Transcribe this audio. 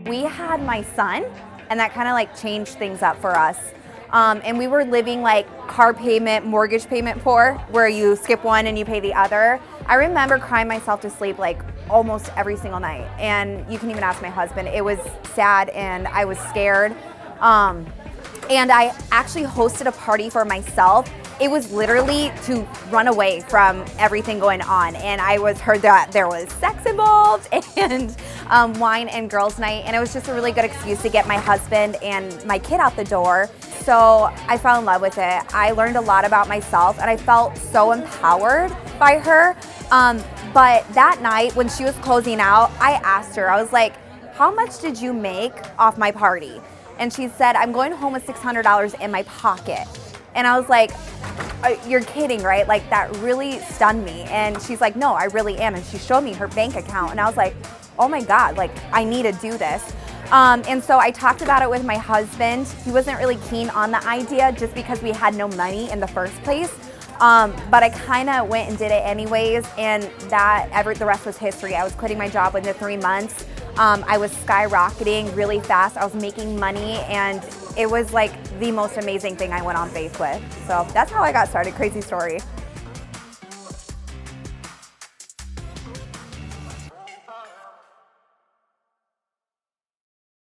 we had my son, and that kind of like changed things up for us. And we were living like car payment, mortgage payment poor, where you skip one and you pay the other. I remember crying myself to sleep like almost every single night. And you can even ask my husband. It was sad and I was scared. And I actually hosted a party for myself. It was literally to run away from everything going on. And I heard that there was sex involved and wine and girls' night. And it was just a really good excuse to get my husband and my kid out the door. So I fell in love with it. I learned a lot about myself and I felt so empowered by her. But that night when she was closing out, I asked her, I was like, how much did you make off my party? And she said, I'm going home with $600 in my pocket. And I was like, you're kidding, right? Like that really stunned me. And she's like, no, I really am. And she showed me her bank account and I was like, oh my God, like I need to do this. And so I talked about it with my husband. He wasn't really keen on the idea just because we had no money in the first place. But I kind of went and did it anyways. And the rest was history. I was quitting my job within 3 months. I was skyrocketing really fast. I was making money and it was like the most amazing thing I went on faith with. So that's how I got started. Crazy story.